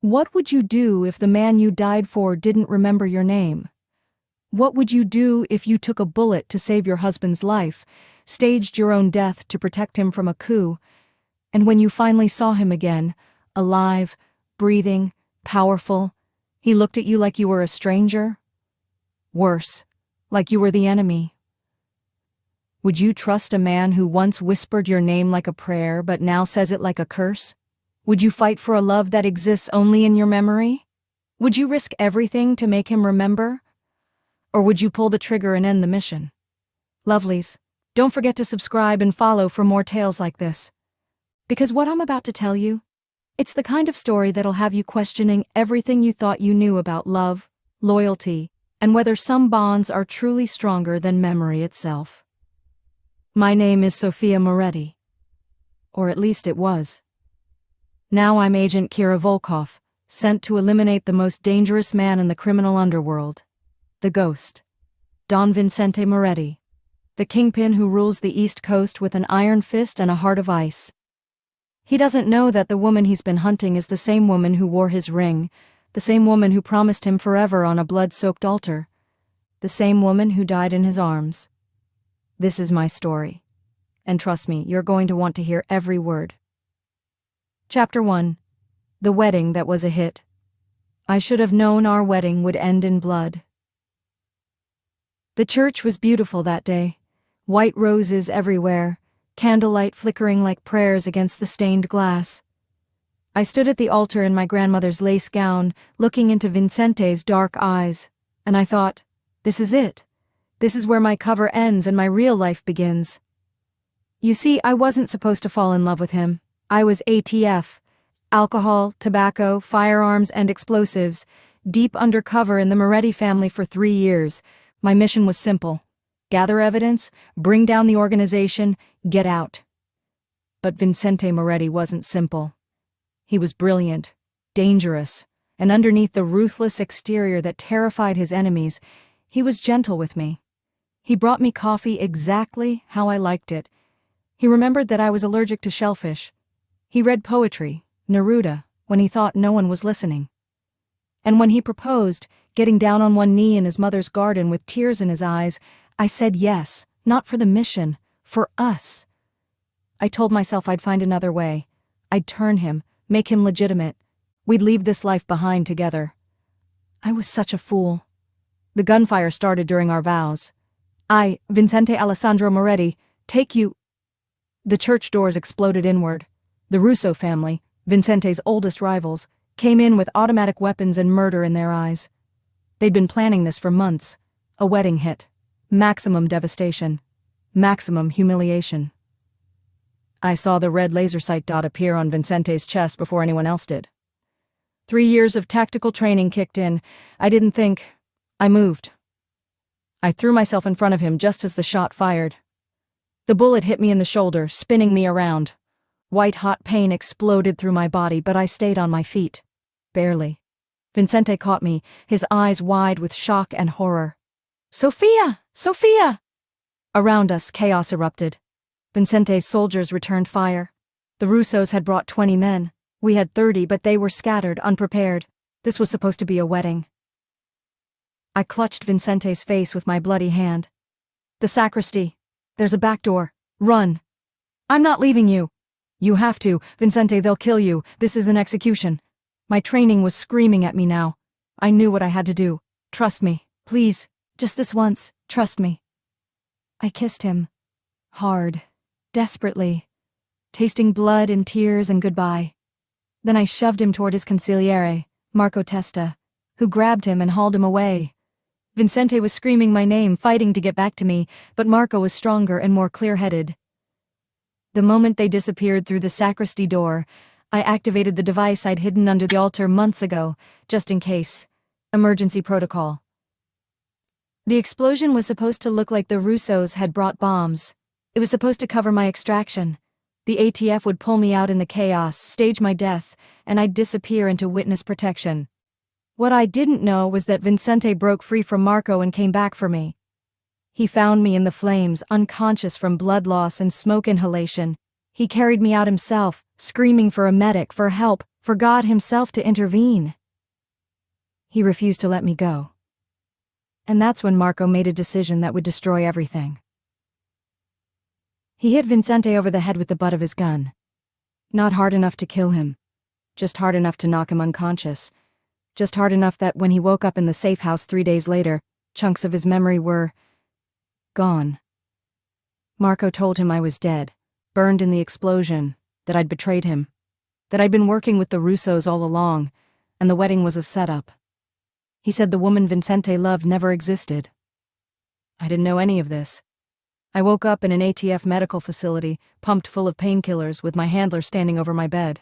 What would you do if the man you died for didn't remember your name? What would you do if you took a bullet to save your husband's life, staged your own death to protect him from a coup, and when you finally saw him again, alive, breathing, powerful, he looked at you like you were a stranger? Worse, like you were the enemy. Would you trust a man who once whispered your name like a prayer but now says it like a curse? Would you fight for a love that exists only in your memory? Would you risk everything to make him remember? Or would you pull the trigger and end the mission? Lovelies, don't forget to subscribe and follow for more tales like this. Because what I'm about to tell you, it's the kind of story that'll have you questioning everything you thought you knew about love, loyalty, and whether some bonds are truly stronger than memory itself. My name is Sophia Moretti. Or at least it was. Now I'm Agent Kira Volkov, sent to eliminate the most dangerous man in the criminal underworld. The Ghost. Don Vincente Moretti. The kingpin who rules the East Coast with an iron fist and a heart of ice. He doesn't know that the woman he's been hunting is the same woman who wore his ring, the same woman who promised him forever on a blood-soaked altar, the same woman who died in his arms. This is my story. And trust me, you're going to want to hear every word. Chapter 1. The Wedding That Was a Hit. I should have known our wedding would end in blood. The church was beautiful that day. White roses everywhere, candlelight flickering like prayers against the stained glass. I stood at the altar in my grandmother's lace gown, looking into Vincente's dark eyes, and I thought, this is it. This is where my cover ends and my real life begins. You see, I wasn't supposed to fall in love with him. I was ATF. Alcohol, tobacco, firearms, and explosives, deep undercover in the Moretti family for 3 years. My mission was simple. Gather evidence, bring down the organization, get out. But Vincente Moretti wasn't simple. He was brilliant, dangerous, and underneath the ruthless exterior that terrified his enemies, he was gentle with me. He brought me coffee exactly how I liked it. He remembered that I was allergic to shellfish. He read poetry, Neruda, when he thought no one was listening. And when he proposed, getting down on one knee in his mother's garden with tears in his eyes, I said yes, not for the mission, for us. I told myself I'd find another way. I'd turn him, make him legitimate. We'd leave this life behind together. I was such a fool. The gunfire started during our vows. I, Vincente Alessandro Moretti, take you. The church doors exploded inward. The Russo family, Vincente's oldest rivals, came in with automatic weapons and murder in their eyes. They'd been planning this for months. A wedding hit. Maximum devastation. Maximum humiliation. I saw the red laser sight dot appear on Vincente's chest before anyone else did. 3 years of tactical training kicked in. I didn't think. I moved. I threw myself in front of him just as the shot fired. The bullet hit me in the shoulder, spinning me around. White-hot pain exploded through my body, but I stayed on my feet. Barely. Vincente caught me, his eyes wide with shock and horror. "Sophia! Sophia!" Around us, chaos erupted. Vincente's soldiers returned fire. The Russos had brought 20 men. We had 30, but they were scattered, unprepared. This was supposed to be a wedding. I clutched Vincente's face with my bloody hand. "The sacristy. There's a back door. Run." "I'm not leaving you." "You have to. Vincente, they'll kill you. This is an execution." My training was screaming at me now. I knew what I had to do. "Trust me. Please. Just this once. Trust me." I kissed him. Hard. Desperately. Tasting blood and tears and goodbye. Then I shoved him toward his consigliere, Marco Testa, who grabbed him and hauled him away. Vincente was screaming my name, fighting to get back to me, but Marco was stronger and more clear-headed. The moment they disappeared through the sacristy door, I activated the device I'd hidden under the altar months ago, just in case. Emergency protocol. The explosion was supposed to look like the Russos had brought bombs. It was supposed to cover my extraction. The ATF would pull me out in the chaos, stage my death, and I'd disappear into witness protection. What I didn't know was that Vincente broke free from Marco and came back for me. He found me in the flames, unconscious from blood loss and smoke inhalation. He carried me out himself, screaming for a medic, for help, For God himself to intervene. He refused to let me go. And that's when Marco made a decision that would destroy everything. He hit Vincente over the head with the butt of his gun. Not hard enough to kill him. Just hard enough to knock him unconscious. Just hard enough that when he woke up in the safe house 3 days later, chunks of his memory were gone. Marco told him I was dead, burned in the explosion, that I'd betrayed him, that I'd been working with the Russos all along, and the wedding was a setup. He said the woman Vincente loved never existed. I didn't know any of this. I woke up in an ATF medical facility, pumped full of painkillers, with my handler standing over my bed.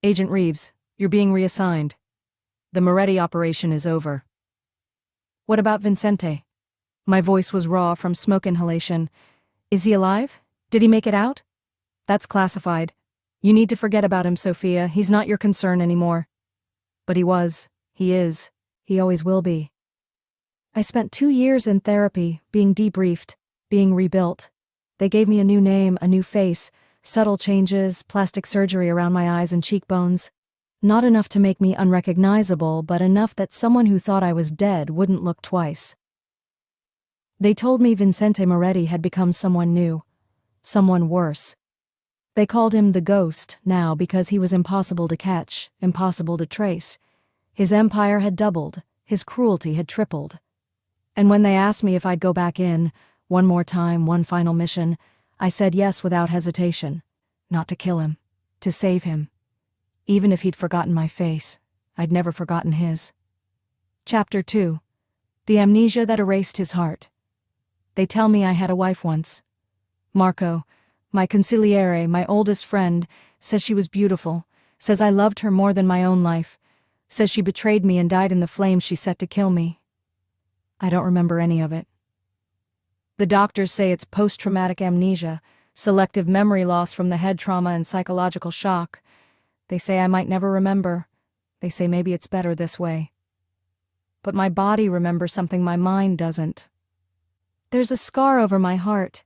Agent Reeves, you're being reassigned. The Moretti operation is over. What about Vincente? My voice was raw from smoke inhalation. Is he alive? Did he make it out? That's classified. You need to forget about him, Sophia. He's not your concern anymore. But he was. He is. He always will be. I spent 2 years in therapy, being debriefed, being rebuilt. They gave me a new name, a new face, subtle changes, plastic surgery around my eyes and cheekbones. Not enough to make me unrecognizable, but enough that someone who thought I was dead wouldn't look twice. They told me Vincente Moretti had become someone new, someone worse. They called him the Ghost now because he was impossible to catch, impossible to trace. His empire had doubled, his cruelty had tripled. And when they asked me if I'd go back in, one more time, one final mission, I said yes without hesitation. Not to kill him, to save him. Even if he'd forgotten my face, I'd never forgotten his. Chapter 2. The amnesia that erased his heart. They tell me I had a wife once. Marco, my consigliere, my oldest friend, says she was beautiful, says I loved her more than my own life, says she betrayed me and died in the flames she set to kill me. I don't remember any of it. The doctors say it's post-traumatic amnesia, selective memory loss from the head trauma and psychological shock. They say I might never remember. They say maybe it's better this way. But my body remembers something my mind doesn't. There's a scar over my heart.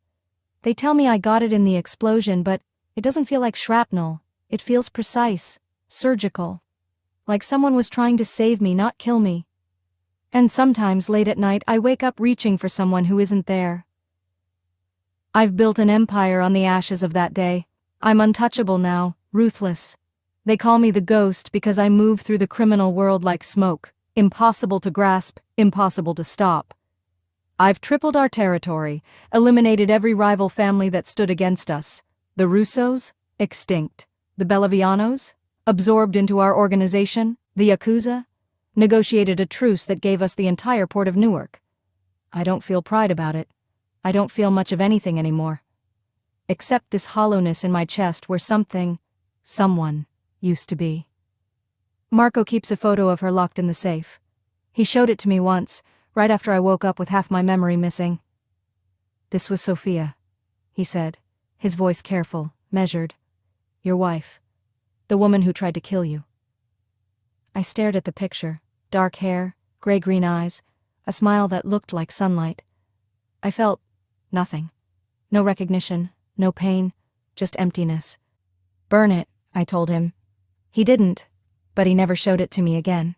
They tell me I got it in the explosion, but it doesn't feel like shrapnel. It feels precise, surgical. Like someone was trying to save me, not kill me. And sometimes, late at night, I wake up reaching for someone who isn't there. I've built an empire on the ashes of that day. I'm untouchable now, ruthless. They call me the Ghost because I move through the criminal world like smoke, impossible to grasp, impossible to stop. I've tripled our territory, eliminated every rival family that stood against us. The Russos? Extinct. The Bellavianos? Absorbed into our organization. The Yakuza? Negotiated a truce that gave us the entire port of Newark. I don't feel pride about it. I don't feel much of anything anymore. Except this hollowness in my chest where someone, used to be. Marco keeps a photo of her locked in the safe. He showed it to me once, right after I woke up with half my memory missing. This was Sophia, he said, his voice careful, measured. Your wife. The woman who tried to kill you. I stared at the picture, dark hair, gray-green eyes, a smile that looked like sunlight. I felt nothing. No recognition, no pain, just emptiness. Burn it, I told him. He didn't, but he never showed it to me again.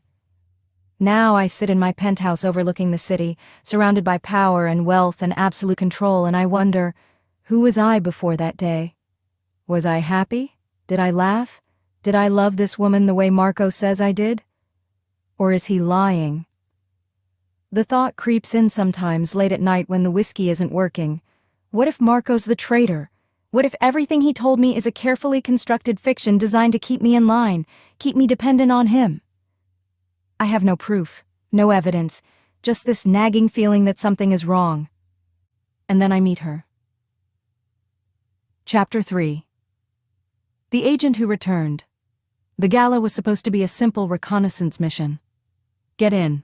Now I sit in my penthouse overlooking the city, surrounded by power and wealth and absolute control, and I wonder, who was I before that day? Was I happy? Did I laugh? Did I love this woman the way Marco says I did? Or is he lying? The thought creeps in sometimes late at night when the whiskey isn't working. What if Marco's the traitor? What if everything he told me is a carefully constructed fiction designed to keep me in line, keep me dependent on him? I have no proof, no evidence, just this nagging feeling that something is wrong. And then I meet her. Chapter 3. The agent who returned. The gala was supposed to be a simple reconnaissance mission. Get in.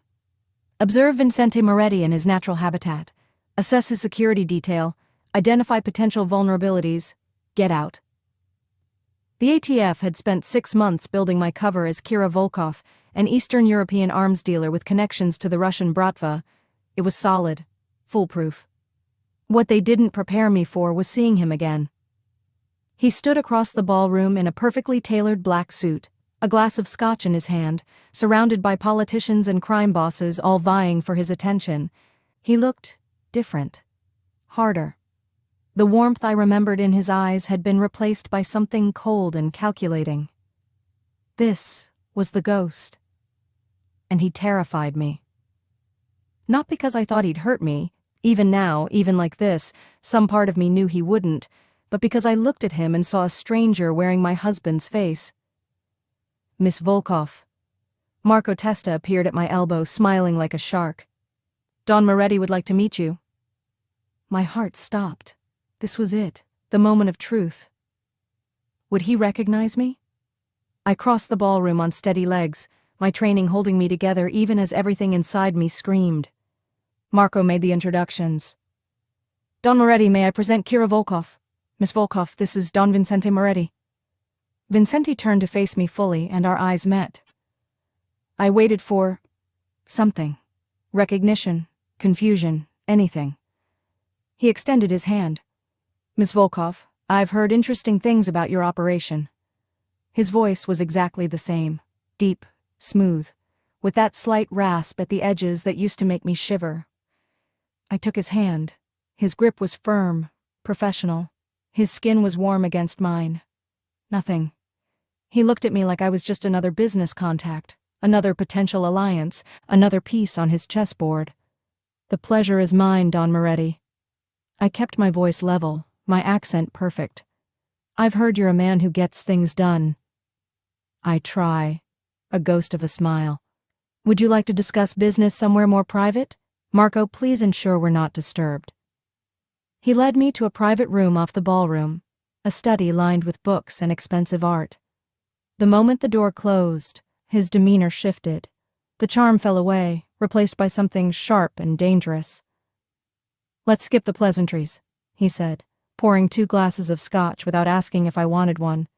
Observe Vincente Moretti in his natural habitat. Assess his security detail. Identify potential vulnerabilities. Get out. The ATF had spent 6 months building my cover as Kira Volkov, an Eastern European arms dealer with connections to the Russian Bratva. It was solid, foolproof. What they didn't prepare me for was seeing him again. He stood across the ballroom in a perfectly tailored black suit, a glass of scotch in his hand, surrounded by politicians and crime bosses all vying for his attention. He looked different. Harder. The warmth I remembered in his eyes had been replaced by something cold and calculating. This was the ghost. And he terrified me. Not because I thought he'd hurt me, even now, even like this, some part of me knew he wouldn't, but because I looked at him and saw a stranger wearing my husband's face. Miss Volkov. Marco Testa appeared at my elbow, smiling like a shark. Don Moretti would like to meet you. My heart stopped. This was it, the moment of truth. Would he recognize me? I crossed the ballroom on steady legs, my training holding me together even as everything inside me screamed. Marco made the introductions. Don Moretti, may I present Kira Volkov? Miss Volkov, this is Don Vincente Moretti. Vincente turned to face me fully, and our eyes met. I waited for something. Recognition, confusion, anything. He extended his hand. Miss Volkov, I've heard interesting things about your operation. His voice was exactly the same, deep, smooth, with that slight rasp at the edges that used to make me shiver. I took his hand. His grip was firm, professional. His skin was warm against mine. Nothing. He looked at me like I was just another business contact, another potential alliance, another piece on his chessboard. The pleasure is mine, Don Moretti. I kept my voice level, my accent perfect. I've heard you're a man who gets things done. I try. A ghost of a smile. Would you like to discuss business somewhere more private? Marco, please ensure we're not disturbed. He led me to a private room off the ballroom, a study lined with books and expensive art. The moment the door closed, his demeanor shifted. The charm fell away, replaced by something sharp and dangerous. Let's skip the pleasantries, he said, pouring 2 glasses of scotch without asking if I wanted one.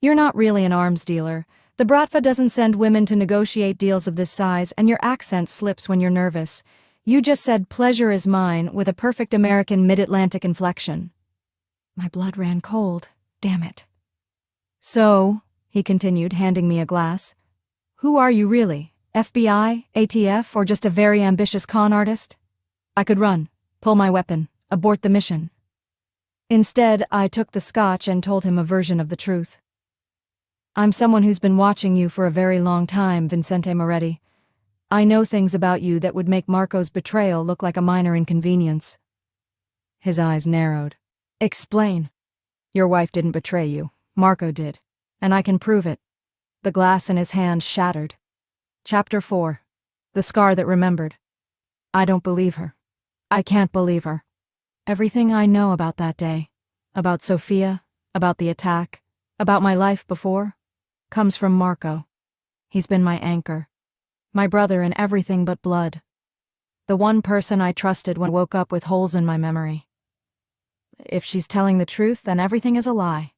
You're not really an arms dealer. The Bratva doesn't send women to negotiate deals of this size, and your accent slips when you're nervous. You just said pleasure is mine with a perfect American mid-Atlantic inflection. My blood ran cold. Damn it. So, he continued, handing me a glass, who are you really? FBI, ATF, or just a very ambitious con artist? I could run, pull my weapon, abort the mission. Instead, I took the scotch and told him a version of the truth. I'm someone who's been watching you for a very long time, Vincente Moretti. I know things about you that would make Marco's betrayal look like a minor inconvenience. His eyes narrowed. Explain. Your wife didn't betray you. Marco did. And I can prove it. The glass in his hand shattered. Chapter 4. The Scar That Remembered. I don't believe her. I can't believe her. Everything I know about that day, about Sophia, about the attack, about my life before, comes from Marco. He's been my anchor. My brother in everything but blood. The one person I trusted when I woke up with holes in my memory. If she's telling the truth, then everything is a lie.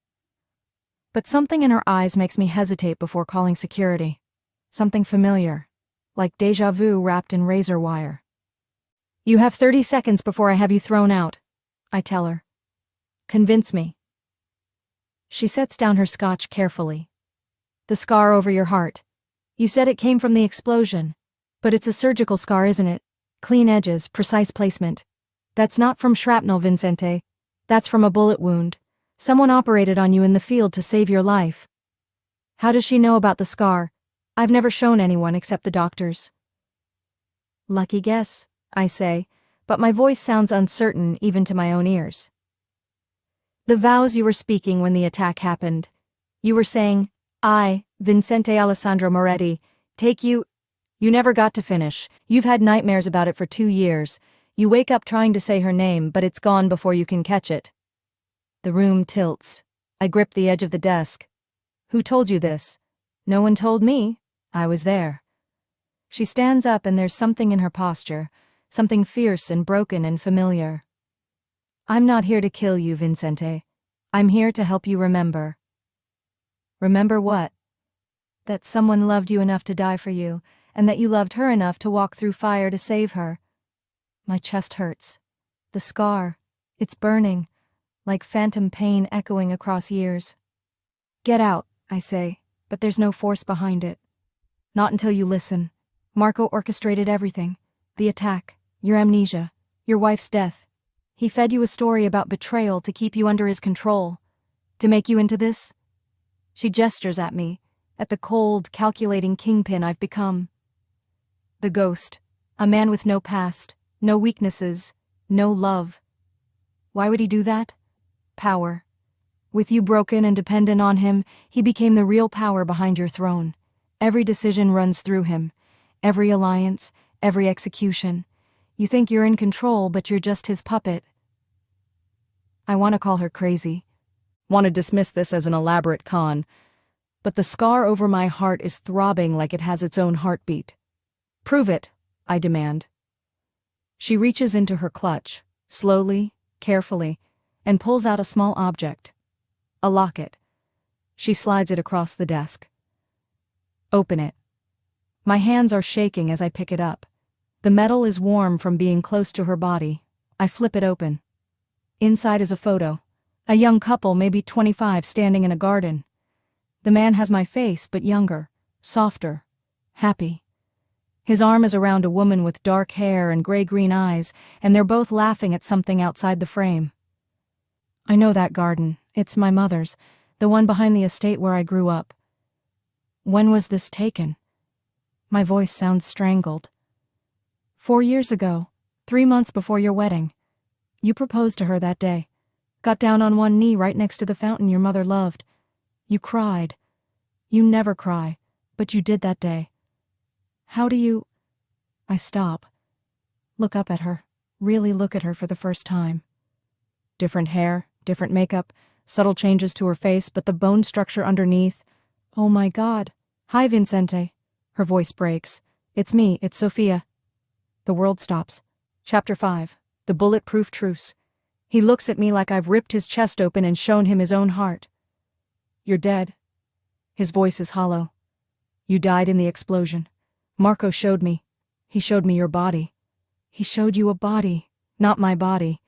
But something in her eyes makes me hesitate before calling security. Something familiar, like déjà vu wrapped in razor wire. You have 30 seconds before I have you thrown out, I tell her. Convince me. She sets down her scotch carefully. The scar over your heart. You said it came from the explosion, but it's a surgical scar, isn't it? Clean edges, precise placement. That's not from shrapnel, Vincente. That's from a bullet wound. Someone operated on you in the field to save your life. How does she know about the scar? I've never shown anyone except the doctors. Lucky guess, I say, but my voice sounds uncertain even to my own ears. The vows you were speaking when the attack happened. You were saying, I, Vincente Alessandro Moretti, take you. You never got to finish. You've had nightmares about it for 2 years. You wake up trying to say her name, but it's gone before you can catch it. The room tilts. I grip the edge of the desk. Who told you this? No one told me. I was there. She stands up and there's something in her posture, something fierce and broken and familiar. I'm not here to kill you, Vincente. I'm here to help you remember. Remember what? That someone loved you enough to die for you, and that you loved her enough to walk through fire to save her. My chest hurts. The scar. It's burning. like phantom pain echoing across years. Get out, I say, but there's no force behind it. Not until you listen. Marco orchestrated everything. The attack, your amnesia, your wife's death. He fed you a story about betrayal to keep you under his control. To make you into this? She gestures at me, at the cold, calculating kingpin I've become. The ghost, a man with no past, no weaknesses, no love. Why would he do that? Power. With you broken and dependent on him, he became the real power behind your throne. Every decision runs through him. Every alliance, every execution. You think you're in control, but you're just his puppet. I want to call her crazy. Want to dismiss this as an elaborate con. But the scar over my heart is throbbing like it has its own heartbeat. Prove it, I demand. She reaches into her clutch, slowly, carefully, and pulls out a small object. A locket. She slides it across the desk. Open it. My hands are shaking as I pick it up. The metal is warm from being close to her body. I flip it open. Inside is a photo. A young couple, maybe 25, standing in a garden. The man has my face, but younger, softer, happy. His arm is around a woman with dark hair and gray-green eyes, and they're both laughing at something outside the frame. I know that garden. It's my mother's, the one behind the estate where I grew up. When was this taken? My voice sounds strangled. 4 years ago, 3 months before your wedding. You proposed to her that day. Got down on one knee right next to the fountain your mother loved. You cried. You never cry, but you did that day. How do you... I stop. Look up at her. Really look at her for the first time. Different hair, different makeup, subtle changes to her face, but the bone structure underneath... Oh my God. Hi, Vincente. Her voice breaks. It's me, it's Sophia. The world stops. Chapter 5. The Bulletproof Truce. He looks at me like I've ripped his chest open and shown him his own heart. You're dead. His voice is hollow. You died in the explosion. Marco showed me. He showed me your body. He showed you a body, not my body.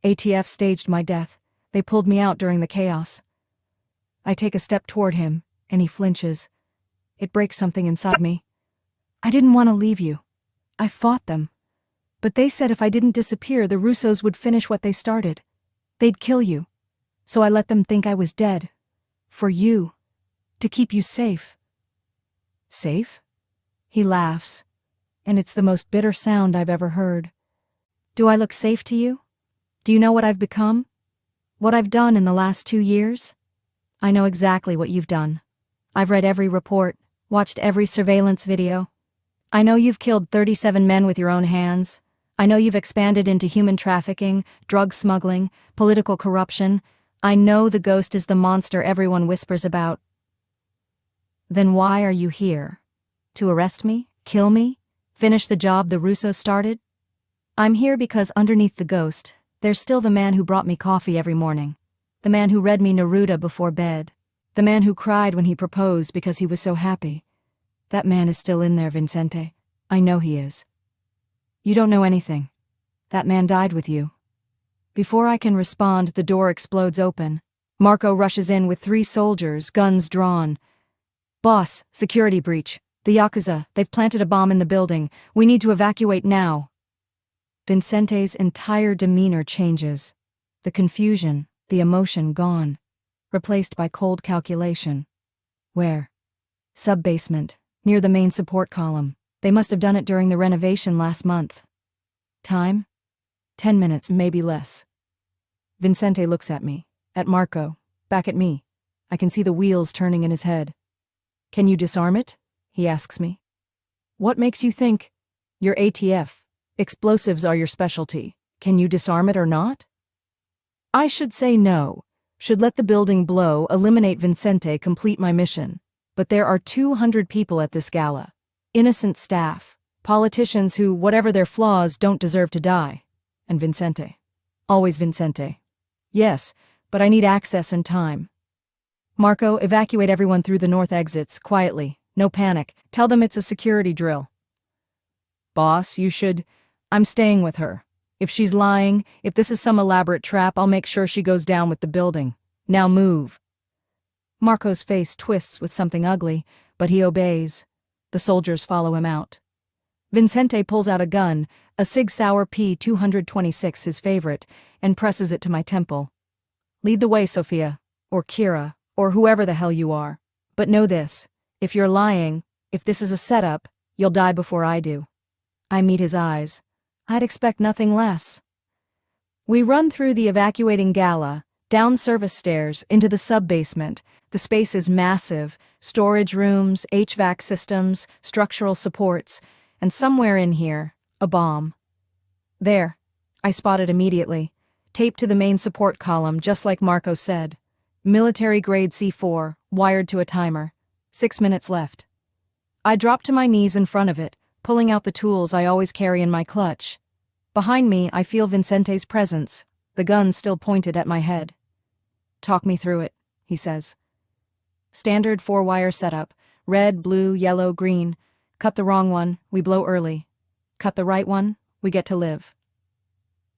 ATF staged my death. They pulled me out during the chaos. I take a step toward him, and he flinches. It breaks something inside me. I didn't want to leave you. I fought them. But they said if I didn't disappear, the Russos would finish what they started. They'd kill you. So I let them think I was dead. For you. To keep you safe. Safe? He laughs. And it's the most bitter sound I've ever heard. Do I look safe to you? Do you know what I've become? What I've done in the last 2 years? I know exactly what you've done. I've read every report, watched every surveillance video. I know you've killed 37 men with your own hands. I know you've expanded into human trafficking, drug smuggling, political corruption. I know the ghost is the monster everyone whispers about. Then why are you here? To arrest me? Kill me? Finish the job the Russos started? I'm here because underneath the ghost, there's still the man who brought me coffee every morning. The man who read me Neruda before bed. The man who cried when he proposed because he was so happy. That man is still in there, Vincente. I know he is. You don't know anything. That man died with you. Before I can respond, the door explodes open. Marco rushes in with 3 soldiers, guns drawn. Boss, security breach. The Yakuza, they've planted a bomb in the building. We need to evacuate now. Vincente's entire demeanor changes. The confusion, the emotion gone. Replaced by cold calculation. Where? Sub-basement, near the main support column. They must have done it during the renovation last month. Time? 10 minutes, maybe less. Vincente looks at me, at Marco, back at me. I can see the wheels turning in his head. Can you disarm it? He asks me. What makes you think? You're ATF. Explosives are your specialty. Can you disarm it or not? I should say no. Should let the building blow, eliminate Vincente, complete my mission. But there are 200 people at this gala. Innocent staff. Politicians who, whatever their flaws, don't deserve to die. And Vincente. Always Vincente. Yes, but I need access and time. Marco, evacuate everyone through the north exits, quietly. No panic. Tell them it's a security drill. Boss, you should... I'm staying with her. If she's lying, if this is some elaborate trap, I'll make sure she goes down with the building. Now move. Marco's face twists with something ugly, but he obeys. The soldiers follow him out. Vincente pulls out a gun, a Sig Sauer P-226, his favorite, and presses it to my temple. Lead the way, Sophia, or Kira, or whoever the hell you are. But know this, if you're lying, if this is a setup, you'll die before I do. I meet his eyes. I'd expect nothing less. We run through the evacuating gala, down service stairs, into the sub-basement. The space is massive, storage rooms, HVAC systems, structural supports, and somewhere in here, a bomb. There, I spot it immediately, taped to the main support column just like Marco said. Military-grade C4, wired to a timer. 6 minutes left. I drop to my knees in front of it, pulling out the tools I always carry in my clutch. Behind me, I feel Vincente's presence, the gun still pointed at my head. Talk me through it, he says. Standard 4-wire setup, red, blue, yellow, green. Cut the wrong one, we blow early. Cut the right one, we get to live.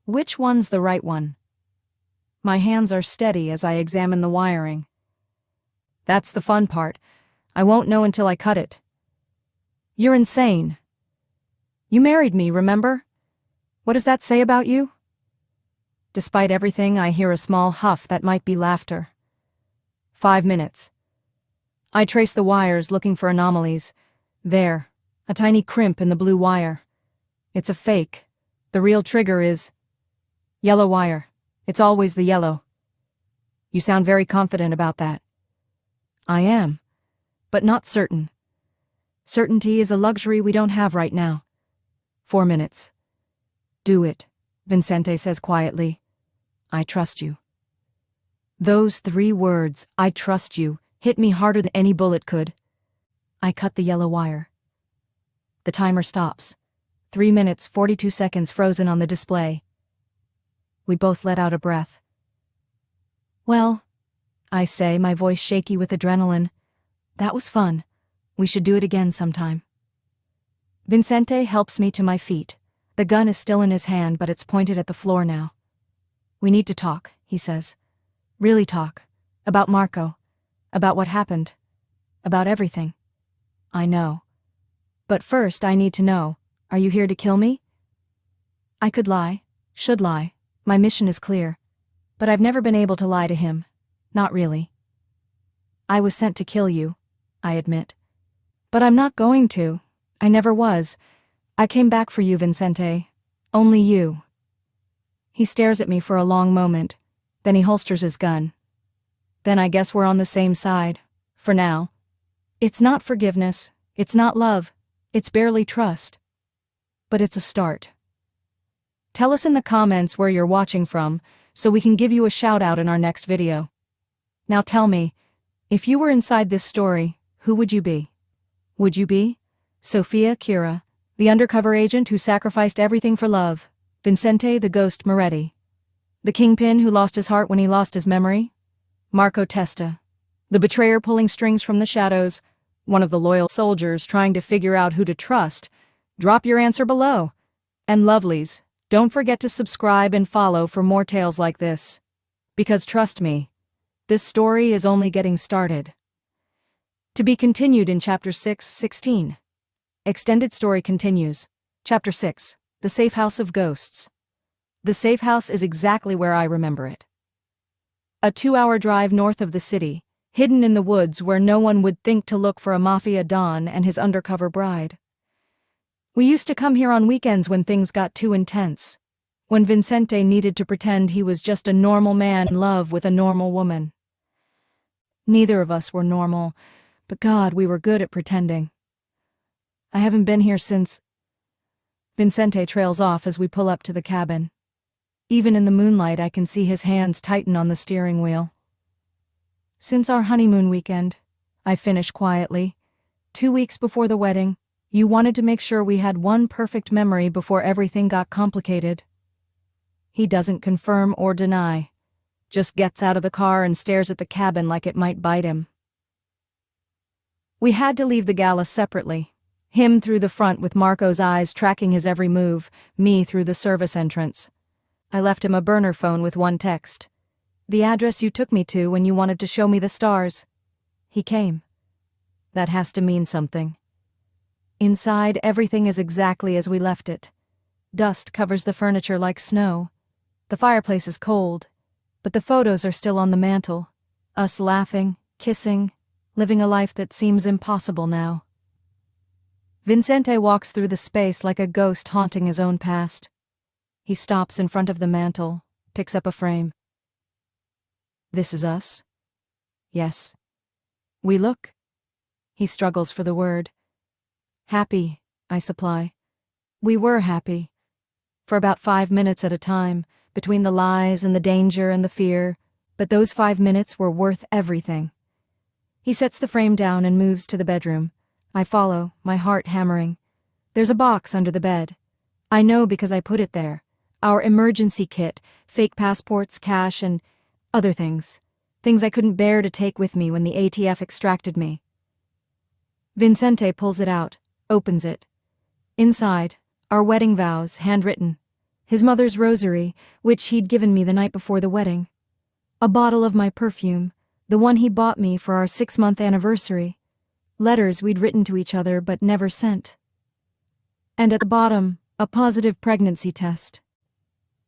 Which one's the right one? My hands are steady as I examine the wiring. That's the fun part. I won't know until I cut it. You're insane. You married me, remember? What does that say about you? Despite everything, I hear a small huff that might be laughter. 5 minutes. I trace the wires, looking for anomalies. There, a tiny crimp in the blue wire. It's a fake. The real trigger is yellow wire. It's always the yellow. You sound very confident about that. I am, but not certain. Certainty is a luxury we don't have right now. 4 minutes. Do it, Vincente says quietly. I trust you. Those 3 words, I trust you, hit me harder than any bullet could. I cut the yellow wire. The timer stops. 3 minutes, 42 seconds frozen on the display. We both let out a breath. Well, I say, my voice shaky with adrenaline. That was fun. We should do it again sometime. Vincente helps me to my feet. The gun is still in his hand, but it's pointed at the floor now. We need to talk, he says. Really talk. About Marco. About what happened. About everything. I know. But first I need to know, are you here to kill me? I could lie, should lie. My mission is clear. But I've never been able to lie to him. Not really. I was sent to kill you, I admit. But I'm not going to. I never was. I came back for you, Vincente. Only you. He stares at me for a long moment. Then he holsters his gun. Then I guess we're on the same side. For now. It's not forgiveness. It's not love. It's barely trust. But it's a start. Tell us in the comments where you're watching from, so we can give you a shout out in our next video. Now tell me, if you were inside this story, who would you be? Would you be Sophia Kira, the undercover agent who sacrificed everything for love, Vincente the ghost Moretti, the kingpin who lost his heart when he lost his memory, Marco Testa, the betrayer pulling strings from the shadows, one of the loyal soldiers trying to figure out who to trust? Drop your answer below. And lovelies, don't forget to subscribe and follow for more tales like this. Because trust me, this story is only getting started. To be continued in Chapter 6:16. Extended story continues. Chapter 6, The Safe House of Ghosts. The safe house is exactly where I remember it. A 2-hour drive north of the city, hidden in the woods where no one would think to look for a Mafia Don and his undercover bride. We used to come here on weekends when things got too intense, when Vincente needed to pretend he was just a normal man in love with a normal woman. Neither of us were normal, but God, we were good at pretending. I haven't been here since... Vincente trails off as we pull up to the cabin. Even in the moonlight, I can see his hands tighten on the steering wheel. Since our honeymoon weekend, I finish quietly. 2 weeks before the wedding, you wanted to make sure we had one perfect memory before everything got complicated. He doesn't confirm or deny, just gets out of the car and stares at the cabin like it might bite him. We had to leave the gala separately. Him through the front with Marco's eyes tracking his every move, me through the service entrance. I left him a burner phone with one text. The address you took me to when you wanted to show me the stars. He came. That has to mean something. Inside, everything is exactly as we left it. Dust covers the furniture like snow. The fireplace is cold, but the photos are still on the mantel. Us laughing, kissing, living a life that seems impossible now. Vincente walks through the space like a ghost haunting his own past. He stops in front of the mantel, picks up a frame. This is us? Yes. We look. He struggles for the word. Happy, I supply. We were happy. For about 5 minutes at a time, between the lies and the danger and the fear, but those 5 minutes were worth everything. He sets the frame down and moves to the bedroom. I follow, my heart hammering. There's a box under the bed. I know because I put it there. Our emergency kit, fake passports, cash, and other things. Things I couldn't bear to take with me when the ATF extracted me. Vincente pulls it out, opens it. Inside, our wedding vows, handwritten. His mother's rosary, which he'd given me the night before the wedding. A bottle of my perfume, the one he bought me for our 6-month anniversary. Letters we'd written to each other but never sent. And at the bottom, a positive pregnancy test.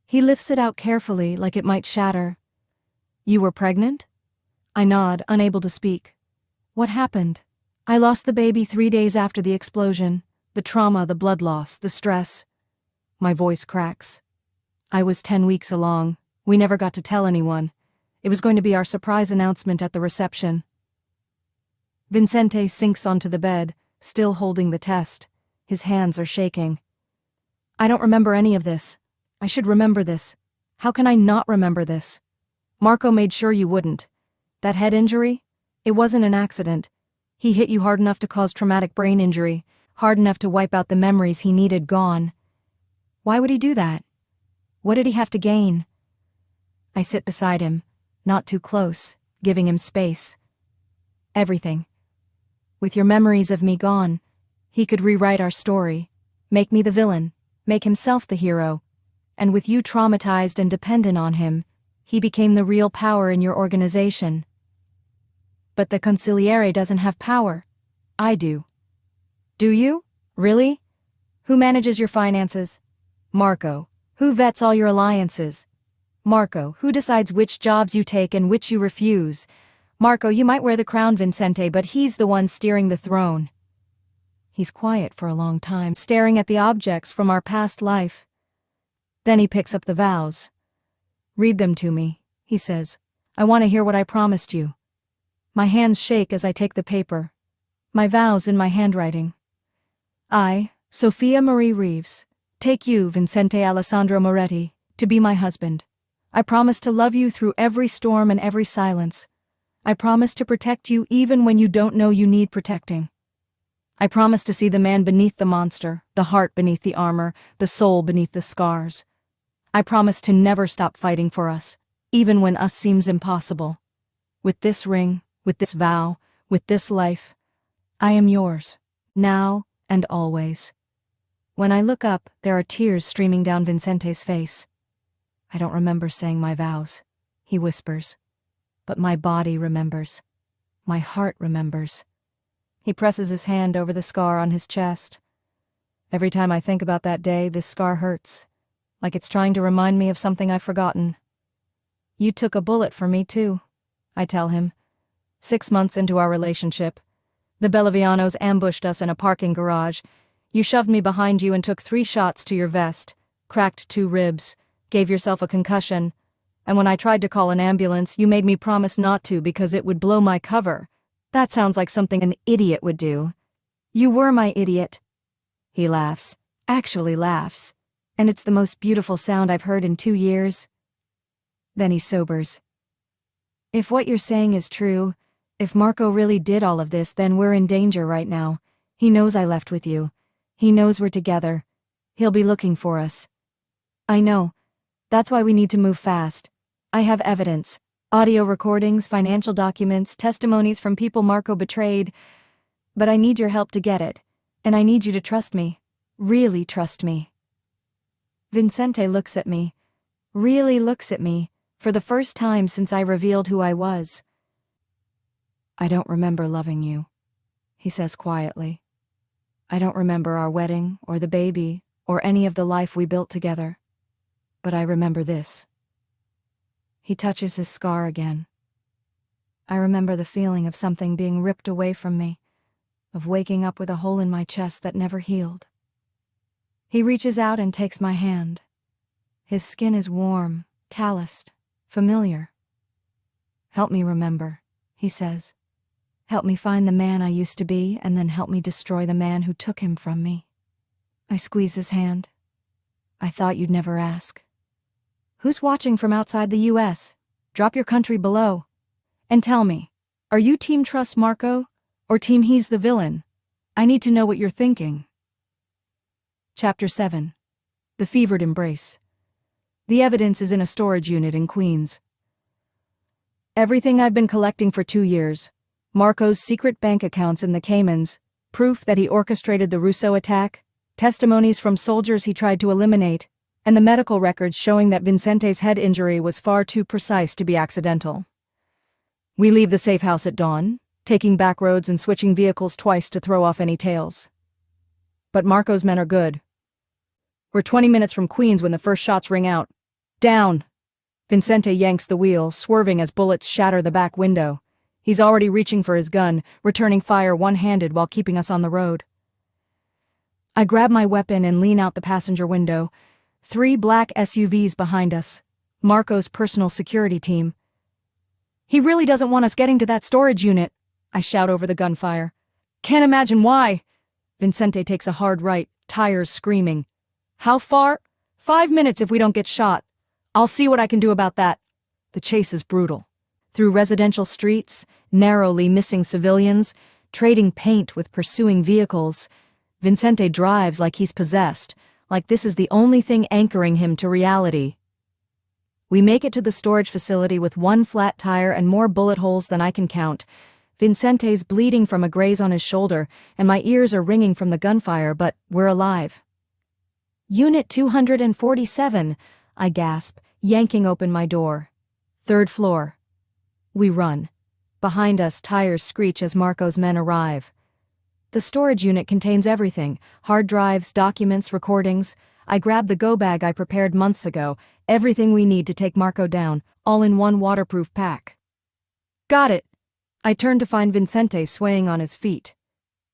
He lifts it out carefully like it might shatter. You were pregnant? I nod, unable to speak. What happened? I lost the baby 3 days after the explosion. The trauma, the blood loss, the stress. My voice cracks. I was 10 weeks along. We never got to tell anyone. It was going to be our surprise announcement at the reception. Vincente sinks onto the bed, still holding the test. His hands are shaking. I don't remember any of this. I should remember this. How can I not remember this? Marco made sure you wouldn't. That head injury? It wasn't an accident. He hit you hard enough to cause traumatic brain injury, hard enough to wipe out the memories he needed gone. Why would he do that? What did he have to gain? I sit beside him, not too close, giving him space. Everything. With your memories of me gone, he could rewrite our story, make me the villain, make himself the hero, and with you traumatized and dependent on him, he became the real power in your organization. But the consigliere doesn't have power. I do. Do you? Really? Who manages your finances? Marco. Who vets all your alliances? Marco. Who decides which jobs you take and which you refuse? Marco, you might wear the crown, Vincente, but he's the one steering the throne. He's quiet for a long time, staring at the objects from our past life. Then he picks up the vows. Read them to me, he says. I want to hear what I promised you. My hands shake as I take the paper. My vows in my handwriting. I, Sophia Marie Reeves, take you, Vincente Alessandro Moretti, to be my husband. I promise to love you through every storm and every silence. I promise to protect you even when you don't know you need protecting. I promise to see the man beneath the monster, the heart beneath the armor, the soul beneath the scars. I promise to never stop fighting for us, even when us seems impossible. With this ring, with this vow, with this life, I am yours, now and always. When I look up, there are tears streaming down Vincente's face. I don't remember saying my vows, he whispers. But my body remembers. My heart remembers. He presses his hand over the scar on his chest. Every time I think about that day, this scar hurts, like it's trying to remind me of something I've forgotten. You took a bullet for me, too, I tell him. 6 months into our relationship, the Bellavianos ambushed us in a parking garage. You shoved me behind you and took 3 shots to your vest, cracked 2 ribs, gave yourself a concussion, and when I tried to call an ambulance, you made me promise not to because it would blow my cover. That sounds like something an idiot would do. You were my idiot. He laughs, actually laughs, and it's the most beautiful sound I've heard in 2 years. Then he sobers. If what you're saying is true, if Marco really did all of this, then we're in danger right now. He knows I left with you. He knows we're together. He'll be looking for us. I know. That's why we need to move fast. I have evidence. Audio recordings, financial documents, testimonies from people Marco betrayed. But I need your help to get it. And I need you to trust me. Really trust me. Vincente looks at me. really looks at me, for the first time since I revealed who I was. "I don't remember loving you," he says quietly. "I don't remember our wedding, or the baby, or any of the life we built together. But I remember this." He touches his scar again. I remember the feeling of something being ripped away from me, of waking up with a hole in my chest that never healed. He reaches out and takes my hand. His skin is warm, calloused, familiar. "Help me remember," he says. "Help me find the man I used to be, and then help me destroy the man who took him from me." I squeeze his hand. "I thought you'd never ask. Who's watching from outside the US? Drop your country below. And tell me, are you Team Trust Marco, or Team He's the Villain? I need to know what you're thinking." Chapter 7. The Fevered Embrace. The evidence is in a storage unit in Queens. Everything I've been collecting for 2 years, Marco's secret bank accounts in the Caymans, proof that he orchestrated the Rousseau attack, testimonies from soldiers he tried to eliminate, and the medical records showing that Vincente's head injury was far too precise to be accidental. We leave the safe house at dawn, taking back roads and switching vehicles twice to throw off any tails. But Marco's men are good. We're 20 minutes from Queens when the first shots ring out. "Down!" Vincente yanks the wheel, swerving as bullets shatter the back window. He's already reaching for his gun, returning fire one-handed while keeping us on the road. I grab my weapon and lean out the passenger window. 3 black SUVs behind us. Marco's personal security team. "He really doesn't want us getting to that storage unit," I shout over the gunfire. "Can't imagine why." Vincente takes a hard right, tires screaming. "How far?" "5 minutes if we don't get shot. I'll see what I can do about that." The chase is brutal. Through residential streets, narrowly missing civilians, trading paint with pursuing vehicles. Vincente drives like he's possessed, like this is the only thing anchoring him to reality. We make it to the storage facility with 1 flat tire and more bullet holes than I can count. Vincente's bleeding from a graze on his shoulder, and my ears are ringing from the gunfire, but we're alive. "Unit 247, I gasp, yanking open my door. 3rd floor. We run. Behind us, tires screech as Marco's men arrive. The storage unit contains everything: hard drives, documents, recordings. I grab the go bag I prepared months ago, everything we need to take Marco down, all in one waterproof pack. "Got it." I turn to find Vincente swaying on his feet.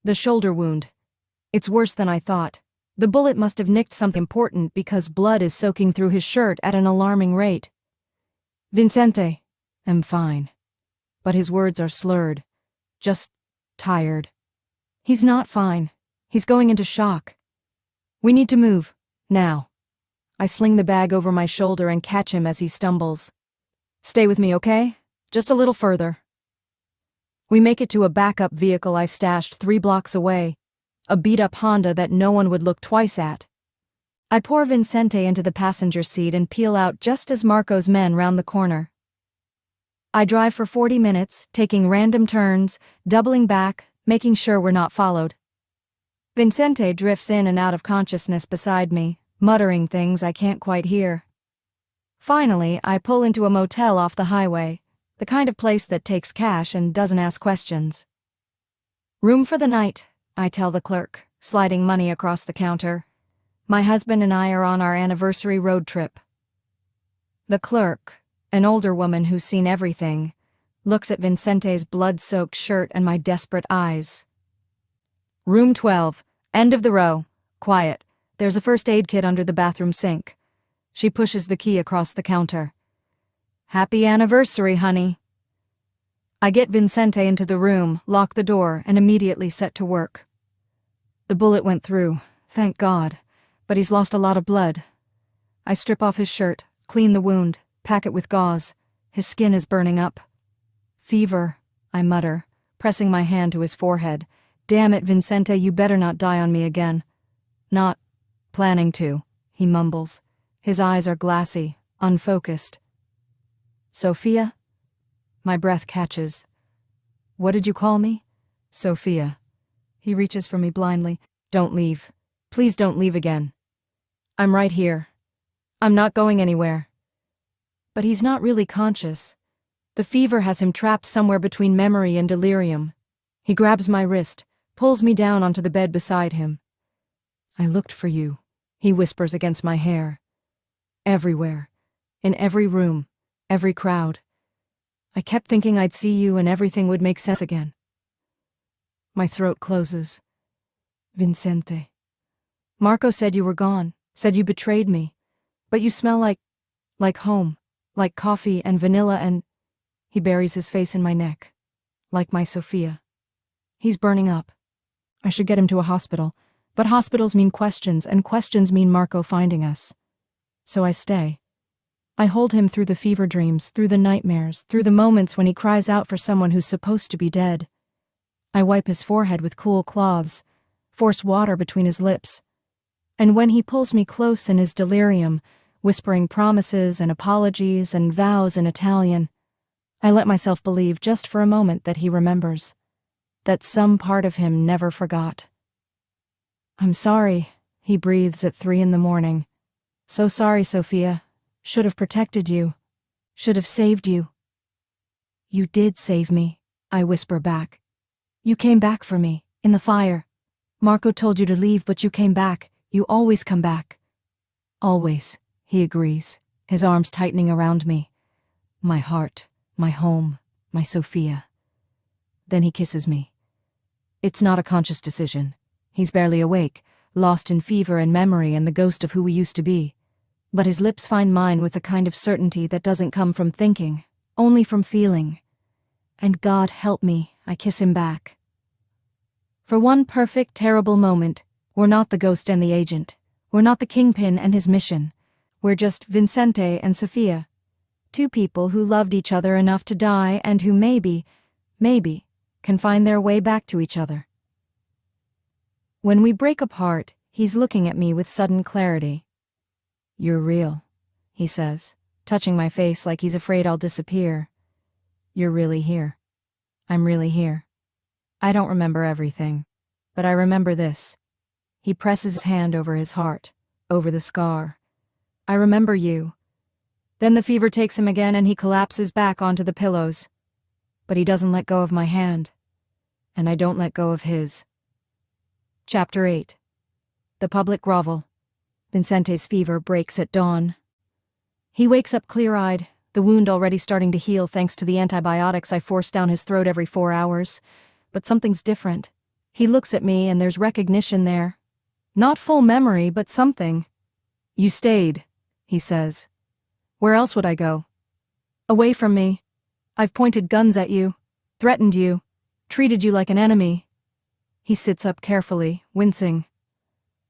The shoulder wound. It's worse than I thought. The bullet must have nicked something important because blood is soaking through his shirt at an alarming rate. "Vincente, I'm fine." But his words are slurred. Just tired. He's not fine. He's going into shock. "We need to move. Now." I sling the bag over my shoulder and catch him as he stumbles. "Stay with me, okay? Just a little further." We make it to a backup vehicle I stashed 3 blocks away, a beat-up Honda that no one would look twice at. I pour Vincente into the passenger seat and peel out just as Marco's men round the corner. I drive for 40 minutes, taking random turns, doubling back, making sure we're not followed. Vincente drifts in and out of consciousness beside me, muttering things I can't quite hear. Finally, I pull into a motel off the highway, the kind of place that takes cash and doesn't ask questions. "Room for the night," I tell the clerk, sliding money across the counter. "My husband and I are on our anniversary road trip." The clerk, an older woman who's seen everything, looks at Vincente's blood-soaked shirt and my desperate eyes. "Room 12, end of the row. Quiet. There's a first aid kit under the bathroom sink." She pushes the key across the counter. "Happy anniversary, honey." I get Vincente into the room, lock the door, and immediately set to work. The bullet went through, thank God, but he's lost a lot of blood. I strip off his shirt, clean the wound, pack it with gauze. His skin is burning up. "Fever," I mutter, pressing my hand to his forehead. "Damn it, Vincente, you better not die on me again." "Not planning to," he mumbles. His eyes are glassy, unfocused. "Sophia?" My breath catches. "What did you call me?" "Sophia." He reaches for me blindly. "Don't leave. Please don't leave again." "I'm right here. I'm not going anywhere." But he's not really conscious. The fever has him trapped somewhere between memory and delirium. He grabs my wrist, pulls me down onto the bed beside him. "I looked for you," he whispers against my hair. "Everywhere. In every room. Every crowd. I kept thinking I'd see you and everything would make sense again." My throat closes. "Vincente. Marco said you were gone, said you betrayed me. But you smell like home, like coffee and vanilla and..." He buries his face in my neck. "Like my Sophia. He's burning up. I should get him to a hospital, but hospitals mean questions, and questions mean Marco finding us. So I stay. I hold him through the fever dreams, through the nightmares, through the moments when he cries out for someone who's supposed to be dead. I wipe his forehead with cool cloths, force water between his lips. And when he pulls me close in his delirium, whispering promises and apologies and vows in Italian, I let myself believe just for a moment that he remembers, that some part of him never forgot. "I'm sorry," he breathes at 3 a.m. "So sorry, Sophia. Should have protected you. Should have saved you." "You did save me," I whisper back. "You came back for me, in the fire. Marco told you to leave, but you came back. You always come back." "Always," he agrees, his arms tightening around me. "My heart, my home, my Sophia." Then he kisses me. It's not a conscious decision. He's barely awake, lost in fever and memory and the ghost of who we used to be. But his lips find mine with a kind of certainty that doesn't come from thinking, only from feeling. And God help me, I kiss him back. For one perfect, terrible moment, we're not the ghost and the agent. We're not the kingpin and his mission. We're just Vincente and Sophia. 2 people who loved each other enough to die and who maybe, can find their way back to each other. When we break apart, he's looking at me with sudden clarity. "You're real," he says, touching my face like he's afraid I'll disappear. "You're really here. I'm really here. I don't remember everything, but I remember this." He presses his hand over his heart, over the scar. "I remember you." Then the fever takes him again and he collapses back onto the pillows. But he doesn't let go of my hand, and I don't let go of his. Chapter 8. The public grovel. Vincente's fever breaks at dawn. He wakes up clear-eyed, the wound already starting to heal thanks to the antibiotics I force down his throat every 4 hours. But something's different. He looks at me and there's recognition there. Not full memory, but something. "You stayed," he says. "Where else would I go? Away from me. I've pointed guns at you, threatened you, treated you like an enemy." He sits up carefully, wincing.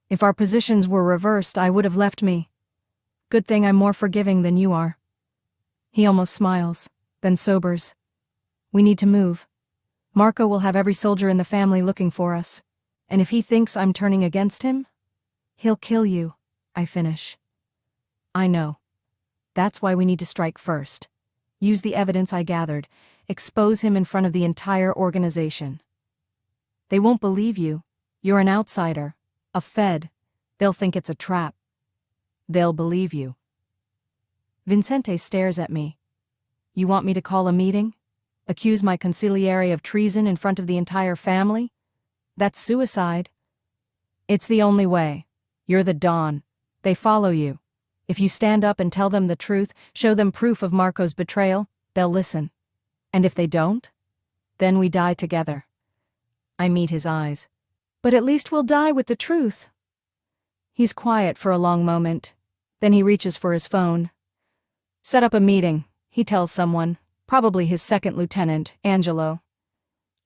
"If our positions were reversed, I would have left me. Good thing I'm more forgiving than you are." He almost smiles, then sobers. "We need to move. Marco will have every soldier in the family looking for us. And if he thinks I'm turning against him, he'll kill you," I finish. "I know. That's why we need to strike first. Use the evidence I gathered. Expose him in front of the entire organization. They won't believe you. You're an outsider. A Fed. They'll think it's a trap. They'll believe you." Vincente stares at me. "You want me to call a meeting? Accuse my consigliere of treason in front of the entire family? That's suicide." "It's the only way. You're the Don. They follow you. If you stand up and tell them the truth, show them proof of Marco's betrayal, they'll listen. And if they don't, then we die together." I meet his eyes. "But at least we'll die with the truth." He's quiet for a long moment. Then he reaches for his phone. "Set up a meeting," he tells someone, probably his second lieutenant, Angelo.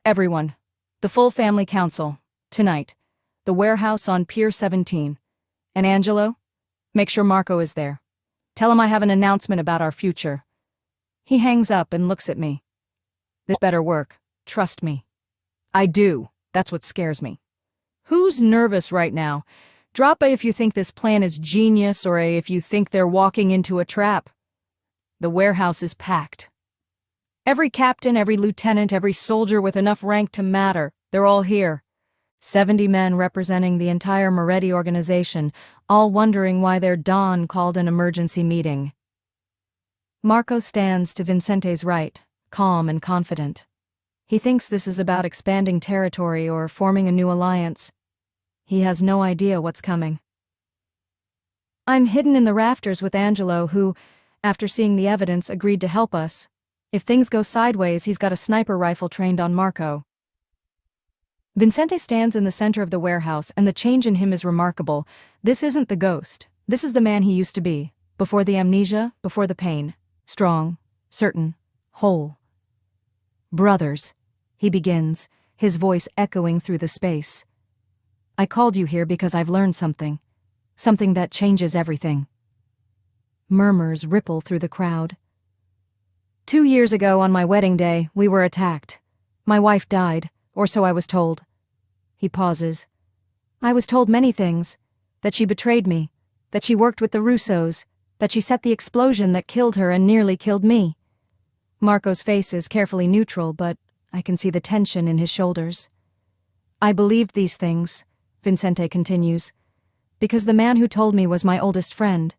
"Everyone. The full family council. Tonight. The warehouse on Pier 17. And Angelo? Make sure Marco is there. Tell him I have an announcement about our future." He hangs up and looks at me. "This better work. Trust me." "I do. That's what scares me." "Who's nervous right now? Drop a if you think this plan is genius or a if you think they're walking into a trap." The warehouse is packed. Every captain, every lieutenant, every soldier with enough rank to matter, they're all here. 70 men representing the entire Moretti organization, all wondering why their Don called an emergency meeting. Marco stands to Vincente's right, calm and confident. He thinks this is about expanding territory or forming a new alliance. He has no idea what's coming. I'm hidden in the rafters with Angelo, who, after seeing the evidence, agreed to help us. If things go sideways, he's got a sniper rifle trained on Marco. Vincente stands in the center of the warehouse, and the change in him is remarkable. This isn't the ghost. This is the man he used to be, before the amnesia, before the pain. Strong, certain, whole. Brothers, he begins, his voice echoing through the space. I called you here because I've learned something. Something that changes everything. Murmurs ripple through the crowd. 2 years ago on my wedding day, we were attacked. My wife died, or so I was told. He pauses. I was told many things. That she betrayed me. That she worked with the Russos. That she set the explosion that killed her and nearly killed me. Marco's face is carefully neutral, but I can see the tension in his shoulders. I believed these things, Vincente continues, because the man who told me was my oldest friend,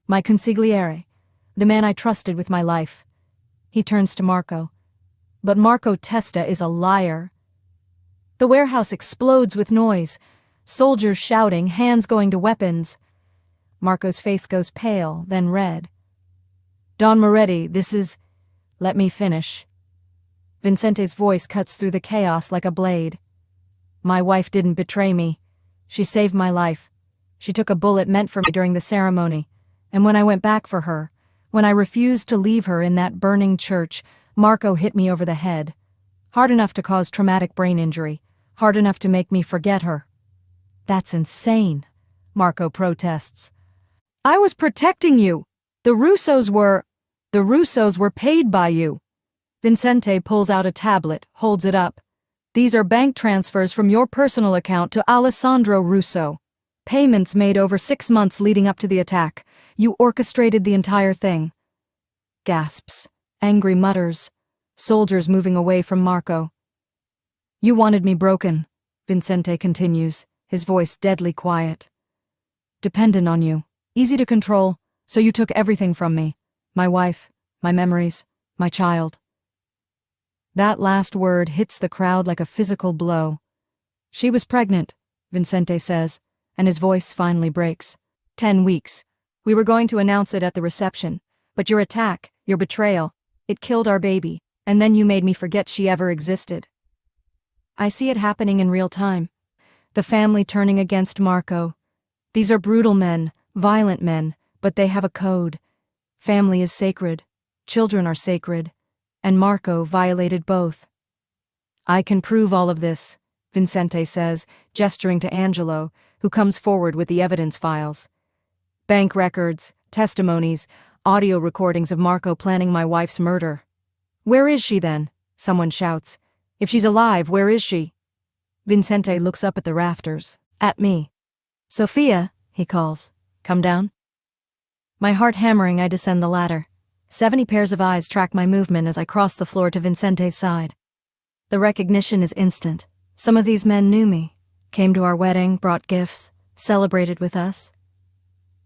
my consigliere, the man I trusted with my life. He turns to Marco. But Marco Testa is a liar. The warehouse explodes with noise, soldiers shouting, hands going to weapons. Marco's face goes pale, then red. Don Moretti, this is... Let me finish. Vincente's voice cuts through the chaos like a blade. My wife didn't betray me. She saved my life. She took a bullet meant for me during the ceremony, and when I went back for her, when I refused to leave her in that burning church, Marco hit me over the head. Hard enough to cause traumatic brain injury, hard enough to make me forget her. That's insane, Marco protests. I was protecting you. The Russos were paid by you. Vincente pulls out a tablet, holds it up. These are bank transfers from your personal account to Alessandro Russo. Payments made over 6 months leading up to the attack. You orchestrated the entire thing. Gasps. Angry mutters. Soldiers moving away from Marco. You wanted me broken, Vincente continues, his voice deadly quiet. Dependent on you. Easy to control, so you took everything from me. My wife, my memories, my child. That last word hits the crowd like a physical blow. She was pregnant, Vincente says, and his voice finally breaks. 10 weeks. We were going to announce it at the reception, but your attack, your betrayal, it killed our baby, and then you made me forget she ever existed. I see it happening in real time. The family turning against Marco. These are brutal men, violent men, but they have a code. Family is sacred. Children are sacred. And Marco violated both. I can prove all of this, Vincente says, gesturing to Angelo, who comes forward with the evidence files. Bank records, testimonies, audio recordings of Marco planning my wife's murder. Where is she then? Someone shouts. If she's alive, where is she? Vincente looks up at the rafters, at me. Sophia, he calls. Come down. My heart hammering, I descend the ladder. 70 pairs of eyes track my movement as I cross the floor to Vincente's side. The recognition is instant. Some of these men knew me, came to our wedding, brought gifts, celebrated with us.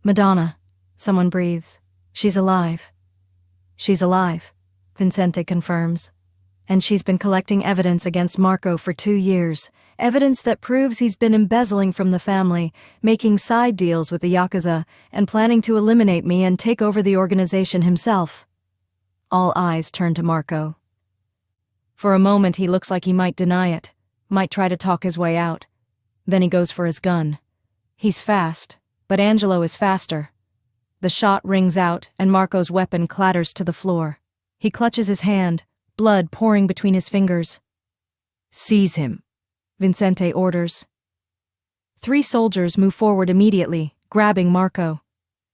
Madonna, someone breathes. She's alive. She's alive, Vincente confirms. And she's been collecting evidence against Marco for 2 years, evidence that proves he's been embezzling from the family, making side deals with the Yakuza, and planning to eliminate me and take over the organization himself. All eyes turn to Marco. For a moment he looks like he might deny it, might try to talk his way out. Then he goes for his gun. He's fast, but Angelo is faster. The shot rings out, and Marco's weapon clatters to the floor. He clutches his hand, blood pouring between his fingers. Seize him, Vincente orders. 3 soldiers move forward immediately, grabbing Marco.